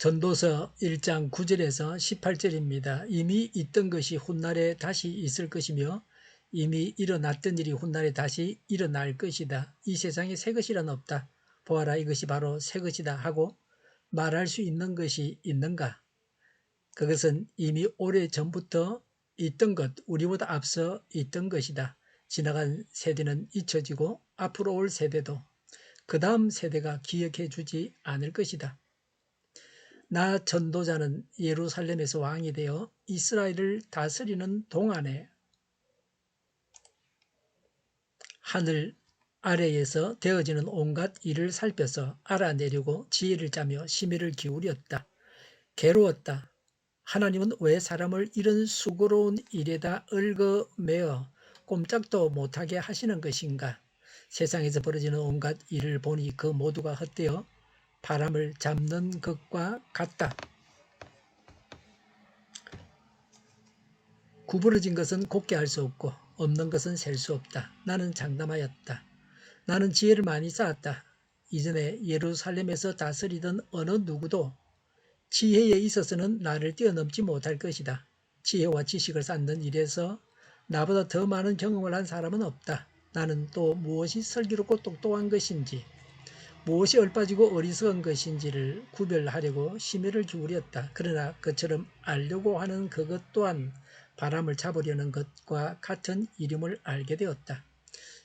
전도서 1장 9절에서 18절입니다. 이미 있던 것이 훗날에 다시 있을 것이며 이미 일어났던 일이 훗날에 다시 일어날 것이다. 이 세상에 새 것이란 없다. 보아라, 이것이 바로 새 것이다 하고 말할 수 있는 것이 있는가? 그것은 이미 오래전부터 있던 것, 우리보다 앞서 있던 것이다. 지나간 세대는 잊혀지고 앞으로 올 세대도 그 다음 세대가 기억해 주지 않을 것이다. 나 전도자는 예루살렘에서 왕이 되어 이스라엘을 다스리는 동안에 하늘 아래에서 되어지는 온갖 일을 살펴서 알아내려고 지혜를 짜며 심의를 기울였다. 괴로웠다. 하나님은 왜 사람을 이런 수고로운 일에다 얽어매어 꼼짝도 못하게 하시는 것인가? 세상에서 벌어지는 온갖 일을 보니 그 모두가 헛되어 바람을 잡는 것과 같다. 구부러진 것은 곱게 할 수 없고 없는 것은 셀 수 없다. 나는 장담하였다. 나는 지혜를 많이 쌓았다. 이전에 예루살렘에서 다스리던 어느 누구도 지혜에 있어서는 나를 뛰어넘지 못할 것이다. 지혜와 지식을 쌓는 일에서 나보다 더 많은 경험을 한 사람은 없다. 나는 또 무엇이 슬기롭고 똑똑한 것인지, 무엇이 얼빠지고 어리석은 것인지를 구별하려고 심혈을 기울였다. 그러나 그처럼 알려고 하는 그것 또한 바람을 잡으려는 것과 같은 이름을 알게 되었다.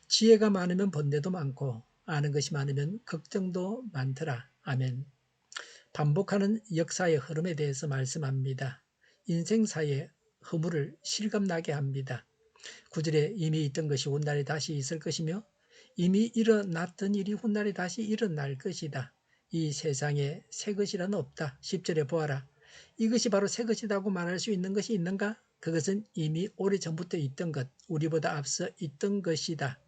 지혜가 많으면 번뇌도 많고 아는 것이 많으면 걱정도 많더라. 아멘. 반복하는 역사의 흐름에 대해서 말씀합니다. 인생사의 허물을 실감나게 합니다. 9절에 이미 있던 것이 훗날에 다시 있을 것이며 이미 일어났던 일이 훗날에 다시 일어날 것이다. 이 세상에 새 것이란 없다. 10절에 보아라. 이것이 바로 새 것이라고 말할 수 있는 것이 있는가? 그것은 이미 오래전부터 있던 것, 우리보다 앞서 있던 것이다.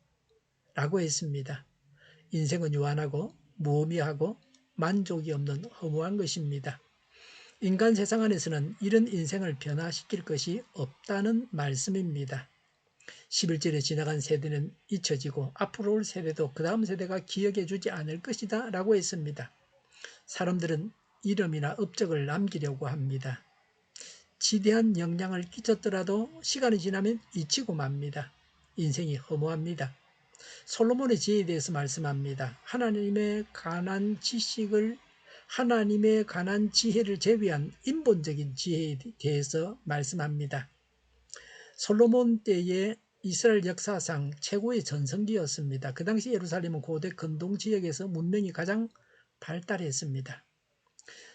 라고 했습니다. 인생은 유한하고 무의미하고 만족이 없는 허무한 것입니다. 인간 세상 안에서는 이런 인생을 변화시킬 것이 없다는 말씀입니다. 11절에 지나간 세대는 잊혀지고 앞으로 올 세대도 그 다음 세대가 기억해 주지 않을 것이다 라고 했습니다. 사람들은 이름이나 업적을 남기려고 합니다. 지대한 영향을 끼쳤더라도 시간이 지나면 잊히고 맙니다. 인생이 허무합니다. 솔로몬의 지혜에 대해서 말씀합니다. 하나님에 관한 지혜를 제외한 인본적인 지혜에 대해서 말씀합니다. 솔로몬 때의 이스라엘 역사상 최고의 전성기였습니다. 그 당시 예루살렘은 고대 근동 지역에서 문명이 가장 발달했습니다.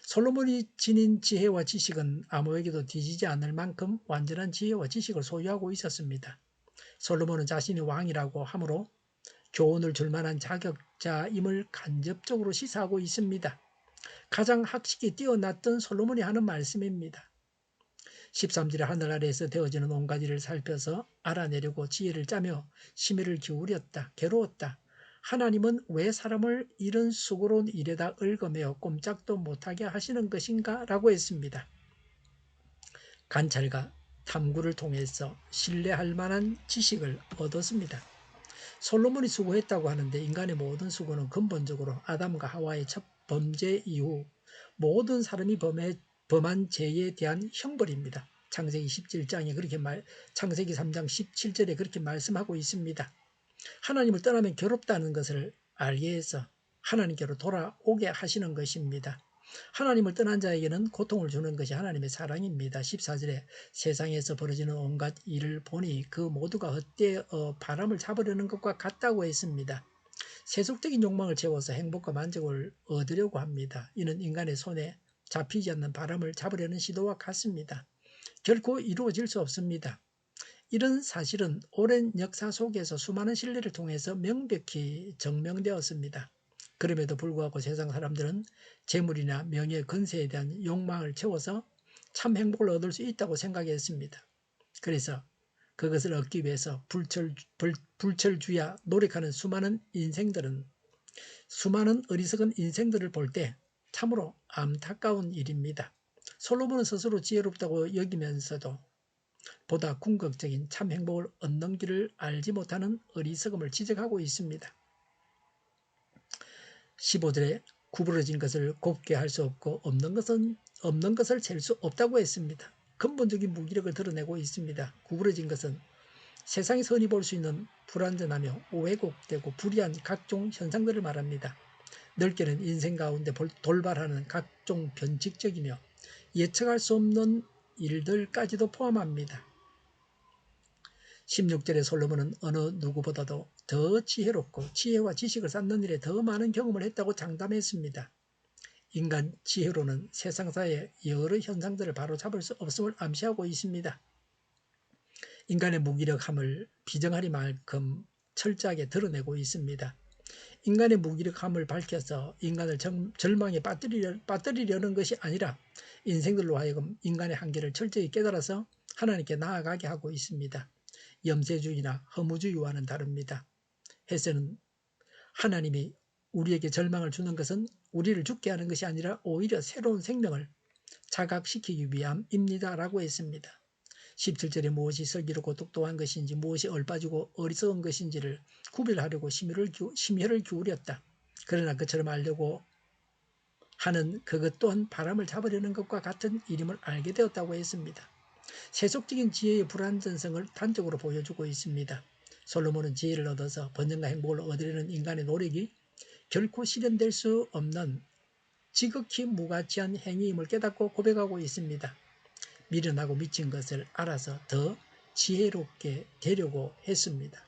솔로몬이 지닌 지혜와 지식은 아무에게도 뒤지지 않을 만큼 완전한 지혜와 지식을 소유하고 있었습니다. 솔로몬은 자신이 왕이라고 하므로 교훈을 줄 만한 자격자임을 간접적으로 시사하고 있습니다. 가장 학식이 뛰어났던 솔로몬이 하는 말씀입니다. 13절에 하늘 아래에서 되어지는 온갖 일을 살펴서 알아내려고 지혜를 짜며 심의를 기울였다. 괴로웠다. 하나님은 왜 사람을 이런 수고로운 일에다 얽어매어 꼼짝도 못하게 하시는 것인가? 라고 했습니다. 관찰과 탐구를 통해서 신뢰할 만한 지식을 얻었습니다. 솔로몬이 수고했다고 하는데 인간의 모든 수고는 근본적으로 아담과 하와의 첫 범죄 이후 모든 사람이 범한 죄에 대한 형벌입니다. 창세기 17장에 창세기 3장 17절에 그렇게 말씀하고 있습니다. 하나님을 떠나면 괴롭다는 것을 알게 해서 하나님께로 돌아오게 하시는 것입니다. 하나님을 떠난 자에게는 고통을 주는 것이 하나님의 사랑입니다. 14절에 세상에서 벌어지는 온갖 일을 보니 그 모두가 헛되어 바람을 잡으려는 것과 같다고 했습니다. 세속적인 욕망을 채워서 행복과 만족을 얻으려고 합니다. 이는 인간의 손에 잡히지 않는 바람을 잡으려는 시도와 같습니다. 결코 이루어질 수 없습니다. 이런 사실은 오랜 역사 속에서 수많은 신뢰를 통해서 명백히 증명되었습니다. 그럼에도 불구하고 세상 사람들은 재물이나 명예, 건세에 대한 욕망을 채워서 참 행복을 얻을 수 있다고 생각했습니다. 그래서 그것을 얻기 위해서 불철주야 노력하는 수많은 어리석은 인생들을 볼 때 참으로 안타까운 일입니다. 솔로몬은 스스로 지혜롭다고 여기면서도 보다 궁극적인 참 행복을 얻는 길을 알지 못하는 어리석음을 지적하고 있습니다. 15절에 구부러진 것을 곱게 할 수 없고 없는 것을 잴 수 없다고 했습니다. 근본적인 무기력을 드러내고 있습니다. 구부러진 것은 세상의 선이 볼 수 있는 불완전하며 왜곡되고 불이한 각종 현상들을 말합니다. 넓게는 인생 가운데 돌발하는 각종 변칙적이며 예측할 수 없는 일들까지도 포함합니다. 16절의 솔로몬은 어느 누구보다도 더 지혜롭고 지혜와 지식을 쌓는 일에 더 많은 경험을 했다고 장담했습니다. 인간 지혜로는 세상사의 여러 현상들을 바로잡을 수 없음을 암시하고 있습니다. 인간의 무기력함을 비정하리만큼 철저하게 드러내고 있습니다. 인간의 무기력함을 밝혀서 인간을 절망에 빠뜨리려는 것이 아니라 인생들로 하여금 인간의 한계를 철저히 깨달아서 하나님께 나아가게 하고 있습니다. 염세주의나 허무주의와는 다릅니다. 헤세는 하나님이 우리에게 절망을 주는 것은 우리를 죽게 하는 것이 아니라 오히려 새로운 생명을 자각시키기 위함입니다. 라고 했습니다. 17절에 무엇이 슬기롭고 똑똑한 것인지 무엇이 얼빠지고 어리석은 것인지를 구별하려고 심혈을 기울였다. 그러나 그처럼 알려고 하는 그것 또한 바람을 잡으려는 것과 같은 일임을 알게 되었다고 했습니다. 세속적인 지혜의 불완전성을 단적으로 보여주고 있습니다. 솔로몬은 지혜를 얻어서 번영과 행복을 얻으려는 인간의 노력이 결코 실현될 수 없는 지극히 무가치한 행위임을 깨닫고 고백하고 있습니다. 미련하고 미친 것을 알아서 더 지혜롭게 되려고 했습니다.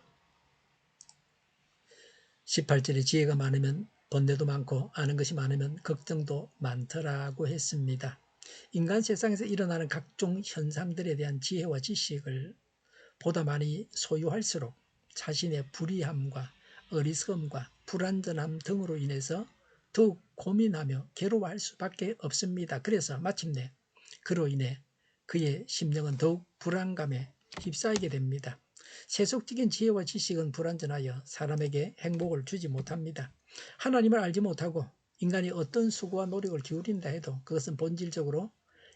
18절에 지혜가 많으면 번뇌도 많고 아는 것이 많으면 걱정도 많더라고 했습니다. 인간 세상에서 일어나는 각종 현상들에 대한 지혜와 지식을 보다 많이 소유할수록 자신의 불의함과 어리석음과 불완전함 등으로 인해서 더욱 고민하며 괴로워할 수밖에 없습니다. 그래서 마침내 그로 인해 그의 심령은 더욱 불안감에 휩싸이게 됩니다. 세속적인 지혜와 지식은 불완전하여 사람에게 행복을 주지 못합니다. 하나님을 알지 못하고 인간이 어떤 수고와 노력을 기울인다 해도 그것은 본질적으로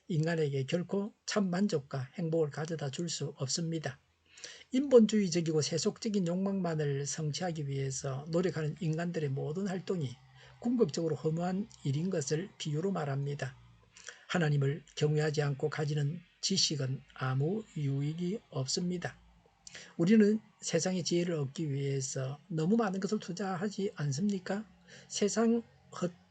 인간에게 결코 참 만족과 행복을 가져다 줄 수 없습니다. 인본주의적이고 세속적인 욕망만을 성취하기 위해서 노력하는 인간들의 모든 활동이 궁극적으로 허무한 일인 것을 비유로 말합니다. 하나님을 경외하지 않고 가지는 지식은 아무 유익이 없습니다. 우리는 세상의 지혜를 얻기 위해서 너무 많은 것을 투자하지 않습니까? 세상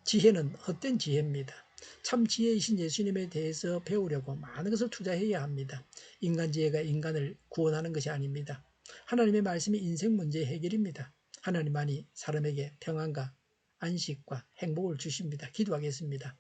지혜는 헛된 지혜입니다. 참 지혜이신 예수님에 대해서 배우려고 많은 것을 투자해야 합니다. 인간 지혜가 인간을 구원하는 것이 아닙니다. 하나님의 말씀이 인생 문제의 해결입니다. 하나님만이 사람에게 평안과 안식과 행복을 주십니다. 기도하겠습니다.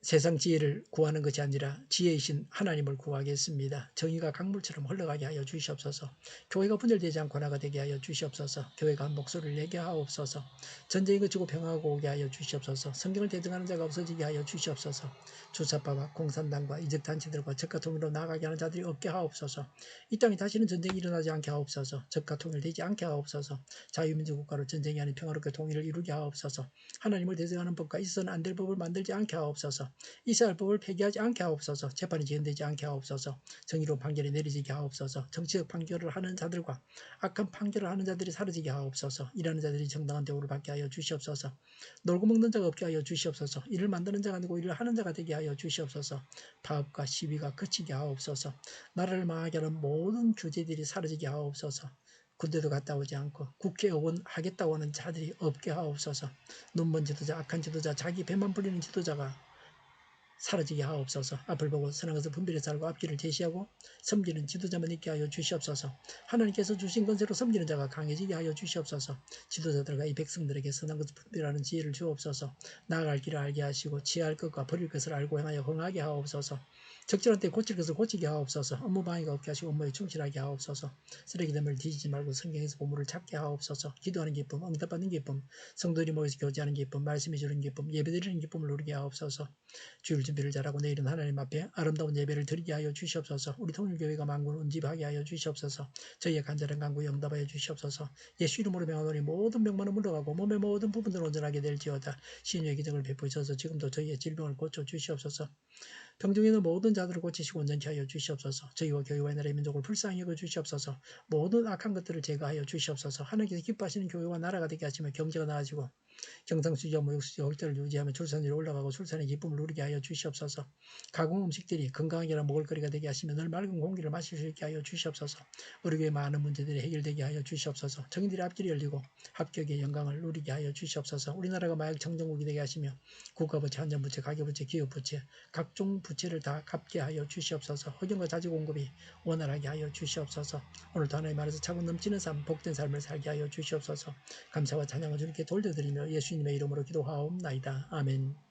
세상 지혜를 구하는 것이 아니라 지혜이신 하나님을 구하겠습니다. 정의가 강물처럼 흘러가게 하여 주시옵소서. 교회가 분열되지 않고 하나가 되게 하여 주시옵소서. 교회가 한 목소리를 내게 하옵소서. 전쟁이 그치고 평화가 오게 하여 주시옵소서. 성경을 대등하는 자가 없어지게 하여 주시옵소서. 주사파와 공산당과 이적단체들과 적과 통일로 나아가게 하는 자들이 없게 하옵소서. 이 땅에 다시는 전쟁이 일어나지 않게 하옵소서. 적과 통일되지 않게 하옵소서. 자유민주 국가로 전쟁이 아닌 평화롭게 통일을 이루게 하옵소서. 하나님을 대적하는 법과 있어서는 안 될 법을 만들지 않게 하옵소서. 이스라엘법을 폐기하지 않게 하옵소서. 재판이 지연되지 않게 하옵소서. 정의로운 판결이 내려지게 하옵소서. 정치적 판결을 하는 자들과 악한 판결을 하는 자들이 사라지게 하옵소서. 일하는 자들이 정당한 대우를 받게 하여 주시옵소서. 놀고 먹는 자가 없게 하여 주시옵소서. 일을 만드는 자가 아니고 일을 하는 자가 되게 하여 주시옵소서. 파업과 시위가 그치게 하옵소서. 나라를 망하게 하는 모든 규제들이 사라지게 하옵소서. 군대도 갔다 오지 않고 국회의원 하겠다고 하는 자들이 없게 하옵소서. 눈먼 지도자, 악한 지도자, 자기 배만 불리는 지도자가 사라지게 하옵소서. 앞을 보고 선한 것을 분별해 살고 앞길을 제시하고 섬기는 지도자만 있게 하여 주시옵소서. 하나님께서 주신 권세로 섬기는 자가 강해지게 하여 주시옵소서. 지도자들과 이 백성들에게 선한 것을 분별하는 지혜를 주옵소서. 나아갈 길을 알게 하시고 지혜할 것과 버릴 것을 알고 행하여 흥하게 하옵소서. 적절한 때 고칠 것을 고치게 하옵소서. 업무 방해가 없게 하시고 업무에 충실하게 하옵소서. 쓰레기됨을 뒤지지 말고 성경에서 보물을 찾게 하옵소서. 기도하는 기쁨, 응답받는 기쁨, 성도들이 모여서 교제하는 기쁨, 말씀해 주는 기쁨, 예배드리는 기쁨을 누리게 하옵소서. 주일 준비를 잘하고 내일은 하나님 앞에 아름다운 예배를 드리게 하여 주시옵소서. 우리 통일교회가 만군을 운집하게 하여 주시옵소서. 저희의 간절한 간구에 응답하여 주시옵소서. 예수 이름으로 명하노니 모든 병만은 물러가고 몸의 모든 부분들은 온전하게 될지어다. 신유의 기적을 베푸셔서 지금도 저희의 질병을 고쳐 주시옵소서. 병중에 있는 모든 자들을 고치시고 온전케 하여 주시옵소서. 저희와 교회와 나라의 민족을 불쌍히 여겨 주시옵소서. 모든 악한 것들을 제거하여 주시옵소서. 하나님께서 기뻐하시는 교회와 나라가 되게 하시며 경제가 나아지고 경상수지와 모욕수지와 홀대를 유지하며 출산 위로 올라가고 출산의 기쁨을 누리게 하여 주시옵소서. 가공 음식들이 건강하게나 먹을거리가 되게 하시며 늘 맑은 공기를 마실 수 있게 하여 주시옵소서. 우리 교회 많은 문제들이 해결되게 하여 주시옵소서. 정인들의 앞길이 열리고 합격의 영광을 누리게 하여 주시옵소서. 우리나라가 마약 청정국이 되게 하시며 국가부채, 환전부채, 가계부채, 기업부채, 각종 부채를 다 갚게 하여 주시옵소서. 허경과 자주공급이 원활하게 하여 주시옵소서. 오늘도 하나님 안에서 차고 넘치는 삶, 복된 삶을 살게 하여 주시옵소서. 감사와 찬양을 주님께 돌려드리며 예수님의 이름으로 기도하옵나이다. 아멘.